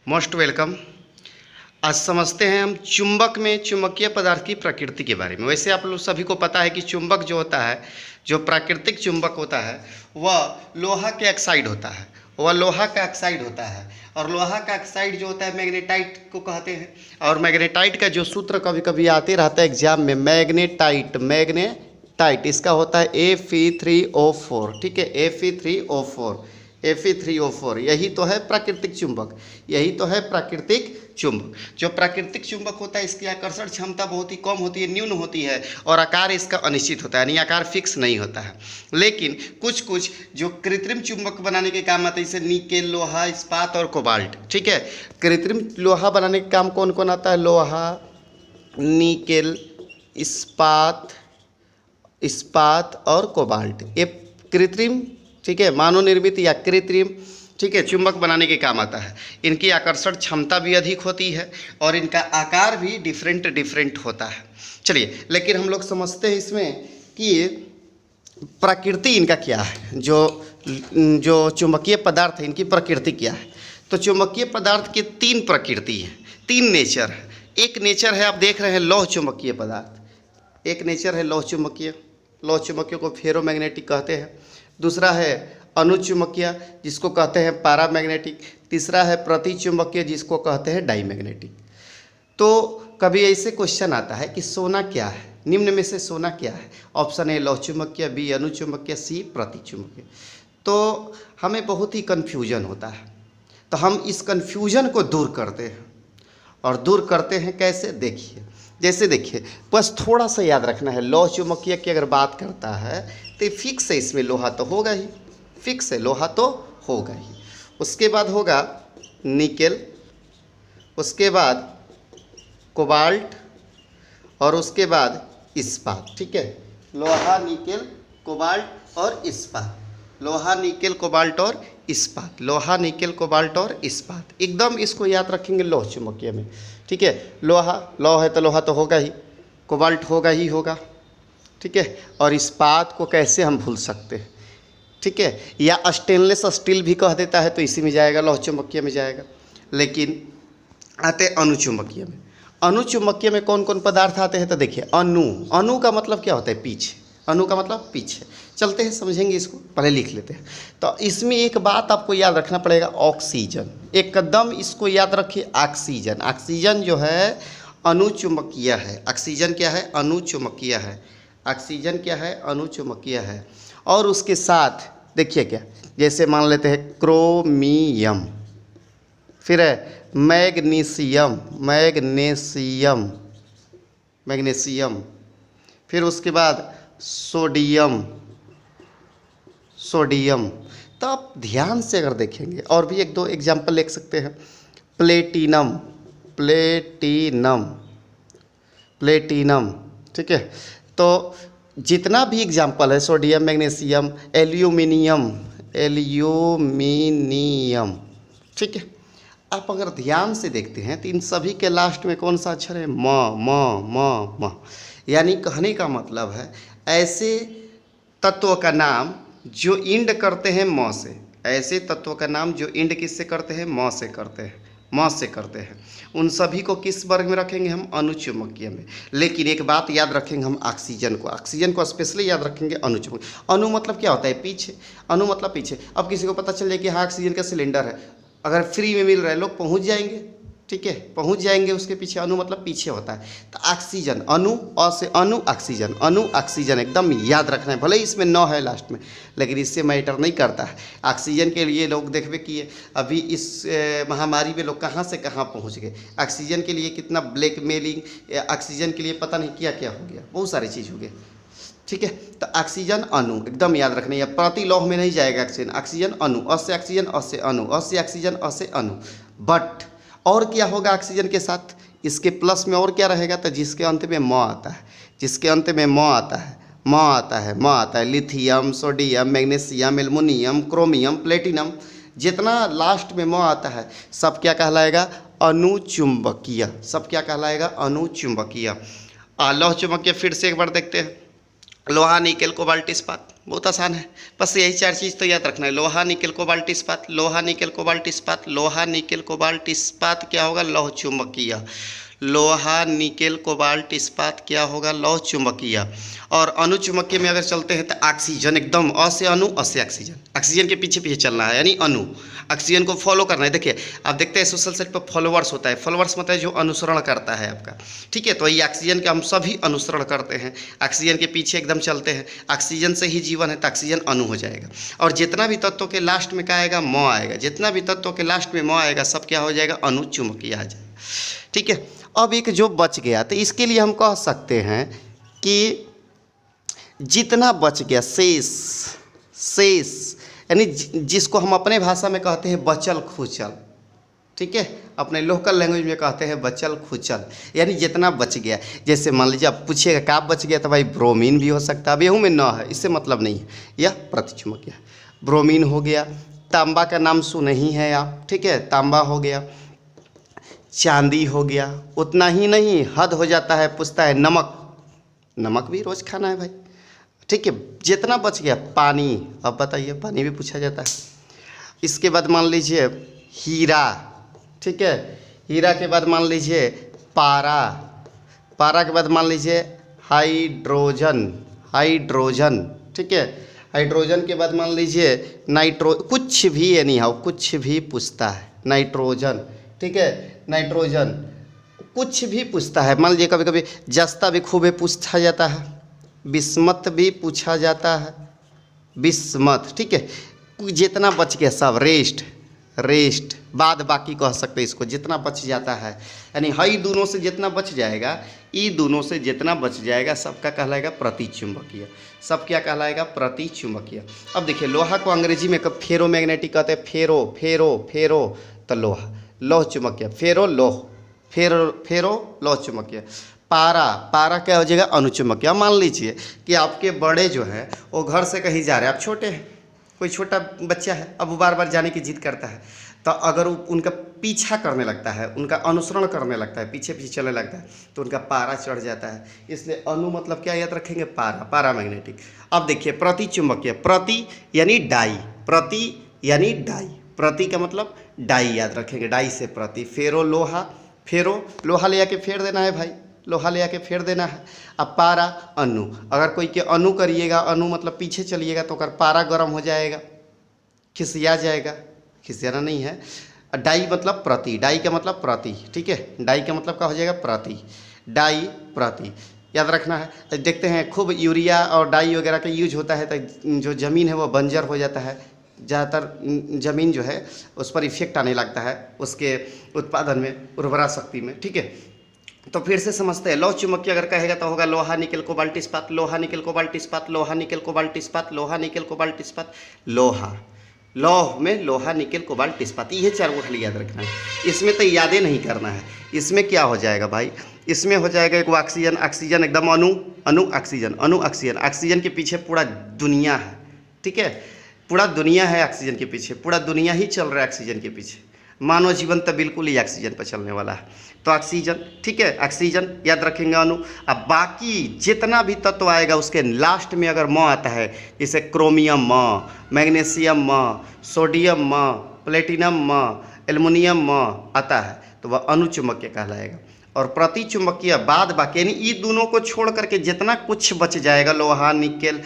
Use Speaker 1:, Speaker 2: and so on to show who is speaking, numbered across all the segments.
Speaker 1: Most welcome. आज समझते हैं हम चुंबक में चुंबकीय पदार्थ की प्रकृति के बारे में। वैसे आप लोग सभी को पता है कि चुंबक जो होता है, जो प्राकृतिक चुंबक होता है, वह लोहा के ऑक्साइड होता है। और लोहा का ऑक्साइड जो होता है मैग्नेटाइट को कहते हैं। और मैग्नेटाइट का जो सूत्र कभी कभी आते रहता है एग्जाम में, मैग्नेटाइट इसका होता है Fe3O4। ठीक है, Fe3O4 यही तो है प्राकृतिक चुंबक। जो प्राकृतिक चुंबक होता है इसकी आकर्षण क्षमता बहुत ही कम होती है, न्यून होती है, और आकार इसका अनिश्चित होता है, यानी आकार फिक्स नहीं होता है। लेकिन कुछ जो कृत्रिम चुंबक बनाने के काम आते हैं, जैसे निकेल, लोहा, इस्पात और कोबाल्ट। ठीक है, कृत्रिम लोहा बनाने के काम कौन कौन आता है? लोहा, निकेल, इस्पात और कोबाल्ट, ये कृत्रिम, ठीक है, मानव निर्मित या कृत्रिम, ठीक है, चुंबक बनाने के काम आता है। इनकी आकर्षण क्षमता भी अधिक होती है और इनका आकार भी डिफरेंट होता है। चलिए, लेकिन हम लोग समझते हैं इसमें कि ये प्रकृति इनका क्या है, जो चुंबकीय पदार्थ है इनकी प्रकृति क्या है। तो चुंबकीय पदार्थ के तीन प्रकृति है, तीन नेचर है। एक नेचर है, आप देख रहे हैं, लौह चुंबकीय पदार्थ। एक नेचर है लौह चुंबकीय को फेरोमैग्नेटिक कहते हैं। दूसरा है अनुचुंबकीय, जिसको कहते हैं पैरामैग्नेटिक। तीसरा है प्रतिचुंबकीय, जिसको कहते हैं डाईमैग्नेटिक। तो कभी ऐसे क्वेश्चन आता है कि सोना क्या है, निम्न में से सोना क्या है? ऑप्शन ए लौह चुंबकीय, बी अनुचुंबकीय, सी प्रतिचुंबकीय। तो हमें बहुत ही कन्फ्यूजन होता है, तो हम इस कन्फ्यूजन को दूर करते हैं। और दूर करते हैं कैसे? देखिए, बस थोड़ा सा याद रखना है, लौह चुंबकीय की अगर बात करता है तो फिक्स है, इसमें लोहा तो होगा ही, फिक्स है, लोहा तो होगा ही। उसके बाद होगा निकेल, उसके बाद कोबाल्ट और उसके बाद इस्पात। ठीक है, लोहा, निकेल, कोबाल्ट और इस्पात। लोहा, निकेल, कोबाल्ट और इस्पात, एकदम इसको याद रखेंगे लौह चुंबकीय में। ठीक है, लौह है तो लोहा तो होगा ही, कोबाल्ट होगा ही होगा। ठीक है, और इस्पात को कैसे हम भूल सकते हैं? ठीक है, या स्टेनलेस स्टील भी कह देता है तो इसी में जाएगा, लौह चुंबकीय में जाएगा। लेकिन आते अनुचुंबकीय में। अनुचुंबकीय में कौन कौन पदार्थ आते हैं? तो देखिए, अणु का मतलब क्या होता है? पीछे। अणु का मतलब पीछे। चलते हैं, समझेंगे इसको, पहले लिख लेते हैं। तो इसमें एक बात आपको याद रखना पड़ेगा, ऑक्सीजन। एकदम इसको याद रखिए, ऑक्सीजन जो है अनुचुंबकीय है। ऑक्सीजन क्या है? अनुचुंबकीय है। और उसके साथ देखिए क्या, जैसे मान लेते हैं क्रोमियम, फिर है मैग्नीशियम, फिर उसके बाद सोडियम। तो आप ध्यान से अगर देखेंगे, और भी एक दो एग्जाम्पल लिख सकते हैं, प्लेटिनम। ठीक है, तो जितना भी एग्जाम्पल है, सोडियम, मैग्नीशियम, एल्यूमिनियम। ठीक है, आप अगर ध्यान से देखते हैं तो इन सभी के लास्ट में कौन सा अक्षर है? म। यानी कहने का मतलब है, ऐसे तत्व का नाम जो इंड करते हैं म से, किससे करते हैं? म से करते हैं, उन सभी को किस वर्ग में रखेंगे हम? अनुचुंबकीय में। लेकिन एक बात याद रखेंगे हम, ऑक्सीजन को स्पेशली याद रखेंगे, अनुचुंबकीय। अणु मतलब क्या होता है? पीछे। अणु मतलब पीछे। अब किसी को पता चल जाए कि हाँ ऑक्सीजन का सिलेंडर है, अगर फ्री में मिल रहा है, लोग पहुंच जाएंगे। ठीक है, पहुंच जाएंगे उसके पीछे। अणु मतलब पीछे होता है। तो ऑक्सीजन, अणु, अ से अणु, ऑक्सीजन एकदम याद रखना है। भले ही इसमें न है लास्ट में, लेकिन इससे मैटर नहीं करता है। ऑक्सीजन के लिए लोग देखबे किए, अभी इस महामारी में लोग कहाँ से कहाँ पहुँच गए। ऑक्सीजन के लिए कितना ब्लैकमेलिंग, ऑक्सीजन के लिए पता नहीं क्या क्या हो गया, बहुत सारी चीज़ हो गई। ठीक है, तो ऑक्सीजन अणु एकदम याद रखना है, प्रति लौह में नहीं जाएगा ऑक्सीजन अणु, अ से ऑक्सीजन, अ से अणु, अ से ऑक्सीजन, अ से अणु। बट और क्या होगा ऑक्सीजन के साथ? इसके प्लस में और क्या रहेगा? तो जिसके अंत में म आता है, lithium, sodium, magnesium, aluminium, chromium, platinum, जितना लास्ट में म आता है सब क्या कहलाएगा? अनुचुंबकीय। लौह चुंबकीय फिर से एक बार देखते हैं, लोहा, निकेल, कोबाल्ट, इस्पात। बहुत आसान है, बस यही 4 चीज़ तो याद रखना है। लोहा निकेल कोबाल्ट इस्पात, लोहा निकेल कोबाल्ट इस्पात, लोहा निकेल कोबाल्ट इस्पात क्या होगा, लौह चुंबकीय। लोहा निकेल कोबाल्ट इस्पात क्या होगा, लौह चुंबकीय। और अणुचुंबकीय में अगर चलते हैं तो ऑक्सीजन, एकदम अ से अणु, अ से ऑक्सीजन, ऑक्सीजन के पीछे पीछे चलना है, यानी अणु, ऑक्सीजन को फॉलो करना है। देखिए आप देखते हैं सोशल साइट पर फॉलोवर्स होता है, फॉलोवर्स मतलब जो अनुसरण करता है आपका, ठीक है। तो ये ऑक्सीजन का हम सभी अनुसरण करते हैं, ऑक्सीजन के पीछे एकदम चलते हैं। ऑक्सीजन से ही जीवन है, तो ऑक्सीजन अणु हो जाएगा। और जितना भी तत्वों के लास्ट में क्या आएगा, म आएगा, जितना भी तत्वों के लास्ट में म आएगा सब क्या हो जाएगा, अणुचुंबकीय आ जाएगा, ठीक है। अब एक जो बच गया, तो इसके लिए हम कह सकते हैं कि जितना बच गया शेष, शेष यानी जिसको हम अपने भाषा में कहते हैं बचल खुचल, ठीक है, अपने लोकल लैंग्वेज में कहते हैं बचल खुचल, यानी जितना बच गया। जैसे मान लीजिए आप पूछिएगा क्या बच गया, तो भाई ब्रोमीन भी हो सकता है, अब यहूँ में न है, इससे मतलब नहीं है, यह प्रतिचुंबकीय। ब्रोमीन हो गया, तांबा का नाम सुने ही है आप, ठीक है, तांबा हो गया, चांदी हो गया। उतना ही नहीं, हद हो जाता है, पूछता है नमक, नमक भी रोज़ खाना है भाई, ठीक है। जितना बच गया, पानी, अब बताइए, पानी भी पूछा जाता है। इसके बाद मान लीजिए हीरा, ठीक है, हीरा के बाद मान लीजिए पारा, पारा के बाद मान लीजिए हाइड्रोजन, हाइड्रोजन, ठीक है, हाइड्रोजन के बाद मान लीजिए नाइट्रो, कुछ भी एनी हाउ कुछ भी पूछता है, नाइट्रोजन, ठीक है, नाइट्रोजन कुछ भी पूछता है। मान लीजिए कभी कभी जस्ता भी खूब पूछा जाता है, बिस्मत भी पूछा जाता है, बिस्मत, ठीक है। जितना बच गया सब, रेस्ट, रेस्ट बाद बाकी कह सकते हैं इसको, जितना बच जाता है, यानी हई दोनों से जितना बच जाएगा, ई दोनों से जितना बच जाएगा, सबका कहलाएगा प्रतिचुंबकीय। सब क्या कहलाएगा, प्रतिचुंबकीय। अब देखिए लोहा को अंग्रेजी में कब फेरोमैग्नेटिक कहते हैं, फेरो, फेरो, फेरो, तो लोहा, लौह चुंबकीय, फेरो लोह, फेरो, फेरो लौह चुंबकीय। पारा, पारा क्या हो जाएगा, अणुचुंबकीय। मान लीजिए कि आपके बड़े जो हैं वो घर से कहीं जा रहे हैं, आप छोटे हैं, कोई छोटा बच्चा है, अब वो बार बार जाने की जिद करता है, तो अगर उनका पीछा करने लगता है, उनका अनुसरण करने लगता है, पीछे पीछे चलने लगता है, तो उनका पारा चढ़ जाता है। इसलिए अणु मतलब क्या याद रखेंगे, पारा, पारामैग्नेटिक। अब देखिए प्रतिचुंबकीय, प्रति यानी डाई, प्रति यानी डाई, प्रति का मतलब डाई याद रखेंगे, डाई से प्रति। फेरो लोहा, फेरो लोहा ले आके फेर देना है भाई, लोहा ले आके फेर देना है। अब पारा अणु, अगर कोई के अणु करिएगा, अणु मतलब पीछे चलिएगा, तो अगर पारा गर्म हो जाएगा, खिसिया जाएगा, खिसियाना नहीं है। डाई मतलब प्रति, डाई का मतलब प्रति, ठीक है, डाई का मतलब क्या हो जाएगा, प्रति, डाई प्रति याद रखना है। देखते हैं खूब यूरिया और डाई वगैरह का यूज होता है, तो जो ज़मीन है वो बंजर हो जाता है, ज़्यादातर ज़मीन जो है उस पर इफेक्ट आने लगता है उसके उत्पादन में, उर्वरा शक्ति में, ठीक है। तो फिर से समझते हैं, लौह चुंबकीय अगर कहेगा तो होगा लोहा निकेल कोबाल्ट इस्पात, लोहा निकेल कोबाल्ट इस्पात, लोहा निकेल कोबाल्ट इस्पात, लोहा निकेल कोबाल्ट इस्पात, लोहा, लौह में लोहा निकेल कोबाल्ट इस्पात, ये 4 गो खाली याद रखना है। इसमें तो यादें नहीं करना है। इसमें क्या हो जाएगा भाई, इसमें हो जाएगा एक ऑक्सीजन, ऑक्सीजन एकदम अणु, अणु ऑक्सीजन, अणु ऑक्सीजन, ऑक्सीजन के पीछे पूरा दुनिया है, ठीक है, पूरा दुनिया है ऑक्सीजन के पीछे, पूरा दुनिया ही चल रहा है ऑक्सीजन के पीछे। मानव जीवन तो बिल्कुल ही ऑक्सीजन पर चलने वाला है, तो ऑक्सीजन, ठीक है, ऑक्सीजन याद रखेंगे अणु। अब बाकी जितना भी तत्व आएगा उसके लास्ट में अगर म आता है, जैसे क्रोमियम म, मैग्नीशियम म, सोडियम म, प्लेटिनम म, एल्युमिनियम म आता है, तो वह अणुचुंबकीय कहलाएगा। और प्रतिचुंबकीय बाद बाकी, यानी ये दोनों को छोड़ करके जितना कुछ बच जाएगा, लोहा निकेल,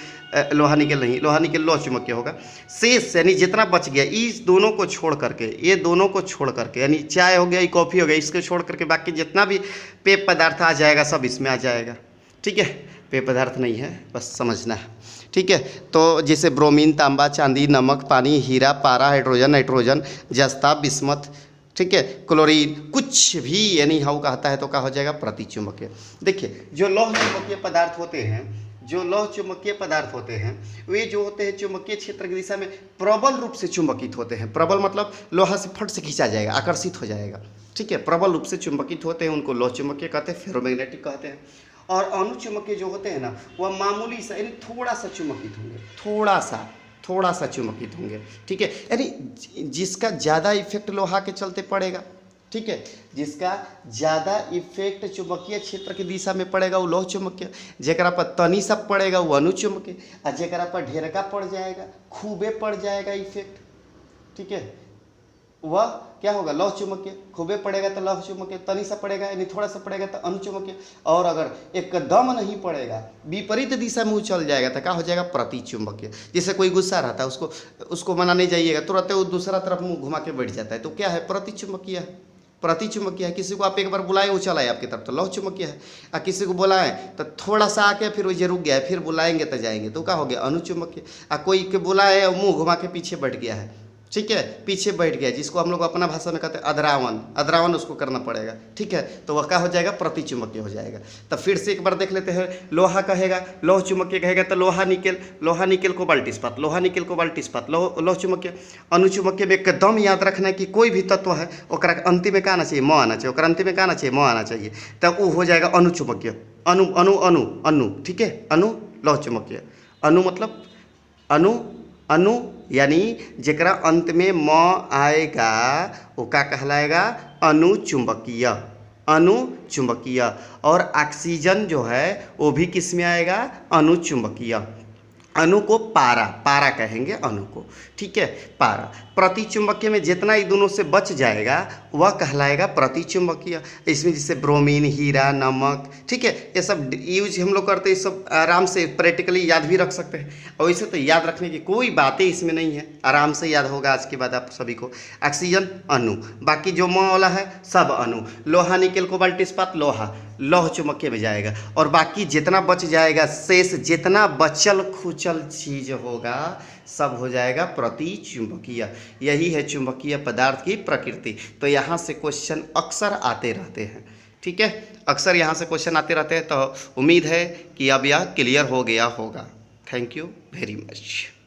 Speaker 1: लोहा निकेल नहीं, लोहा निकेल लौह चुंबकीय होगा, शेष यानी जितना बच गया इस दोनों को छोड़ करके, ये दोनों को छोड़ करके, यानी चाय हो गया, ये कॉफ़ी हो गया, इसको छोड़ करके बाकी जितना भी पेय पदार्थ आ जाएगा सब इसमें आ जाएगा, ठीक है। पेय पदार्थ नहीं है, बस समझना है, ठीक है। तो जैसे ब्रोमीन, तांबा, चांदी, नमक, पानी, हीरा, पारा, हाइड्रोजन, नाइट्रोजन, जस्ता, बिस्मत, ठीक है, क्लोरीन, कुछ भी यानी हाउ कहता है तो क्या हो जाएगा, प्रतिचुंबकीय। देखिए जो लौह चुंबकीय पदार्थ होते हैं, जो लौह चुंबकीय पदार्थ होते हैं, वे जो होते हैं चुंबकीय क्षेत्र की दिशा में प्रबल रूप से चुंबकित होते हैं। प्रबल मतलब लोहा से फट से खींचा जाएगा, आकर्षित हो जाएगा, ठीक है, प्रबल रूप से चुंबकित होते हैं, उनको लौह चुंबकीय कहते हैं, फेरोमैग्नेटिक कहते हैं। और अणुचुंबकीय जो होते हैं ना, वह मामूली सा यानी थोड़ा सा चुंबकित होंगे, थोड़ा सा चुंबकित होंगे, ठीक है, यानी जिसका ज़्यादा इफेक्ट लोहा के चलते पड़ेगा, ठीक है। जिसका ज़्यादा इफेक्ट चुंबकीय क्षेत्र की दिशा में पड़ेगा वो लौह चुंबकीय, जेकरा पर तनी सा पड़ेगा वो अनुचुंबकीय, और जेकरा पर ढेरका पड़ जाएगा, खूबे पड़ जाएगा इफेक्ट, ठीक है, वह क्या होगा, लौह चुंबकीय। खूबे पड़ेगा तो लौह चुंबकीय, तनी सा पड़ेगा यानी थोड़ा सा पड़ेगा तो अनुचुंबकीय, और अगर एकदम नहीं पड़ेगा, विपरीत दिशा में चल जाएगा तो क्या हो जाएगा, प्रतिचुंबकीय। जैसे कोई गुस्सा रहता है, उसको मना नहीं जाइएगा, तुरंत वो दूसरा तरफ मुंह घुमा के बैठ जाता है, तो क्या है, प्रतिचुंबकीय है। प्रतिचुंबकीय है। किसी को आप एक बार बुलाएं वो चला आए आपकी तरफ तो लौह चुंबकीय है, और किसी को बुलाएं तो थोड़ा सा आके फिर वो ये रुक गया है, फिर बुलाएंगे तो जाएंगे तो क्या हो गया, अनुचुंबकीय। और कोई के बुलाए और मुंह घुमा के पीछे बैठ गया है, ठीक है, पीछे बैठ गया, जिसको हम लोग अपना भाषा में कहते हैं अधरावन, अधरावन उसको करना पड़ेगा, ठीक है, तो वह क्या हो जाएगा, प्रतिचुंबकीय हो जाएगा। तो फिर से एक बार देख लेते हैं, लोहा कहेगा, लौह चुंबकीय कहेगा तो लोहा निकेल कोबाल्ट इस्पात, लोहा निकेल कोबाल्ट इस्पात, लौह चुंबकीय। अनुचुंबकीय में एकदम याद रखना है कि कोई भी तत्व है ओकरा अंतिम में क्या आना चाहिए, म आना चाहिए, ओकरा अंतिम में क्या आना चाहिए, म आना चाहिए, तब वो हो जाएगा अनुचुंबकीय। अनु अनु अनु अनु, ठीक है, अनु लौह चुंबकीय। अनु मतलब अनु यानी जेकरा अंत में म आएगा वो क्या कहलाएगा, अनुचुंबकीय, अनुचुंबकीय। और ऑक्सीजन जो है वो भी किस में आएगा, अनुचुंबकीय। अणु को पारा कहेंगे अणु को, ठीक है, पारा। प्रतिचुंबकीय में जितना ही दोनों से बच जाएगा वह कहलाएगा प्रतिचुंबकीय। इसमें जैसे ब्रोमीन, हीरा, नमक, ठीक है, ये सब यूज हम लोग करते हैं, सब आराम से प्रैक्टिकली याद भी रख सकते हैं, और इसे तो याद रखने की कोई बातें इसमें नहीं है, आराम से याद होगा आज के बाद आप सभी को। ऑक्सीजन अणु, बाकी जो म वाला है सब अणु। लोहा निकेल कोबाल्ट इस्पात लोहा लौह चुंबकीय में जाएगा, और बाकी जितना बच जाएगा, शेष जितना बचल खुचल चीज होगा सब हो जाएगा प्रतिचुंबकीय। यही है चुंबकीय पदार्थ की प्रकृति। तो यहाँ से क्वेश्चन अक्सर आते रहते हैं, ठीक है, अक्सर यहाँ से क्वेश्चन आते रहते हैं। तो उम्मीद है कि अब यह क्लियर हो गया होगा। Thank you very much.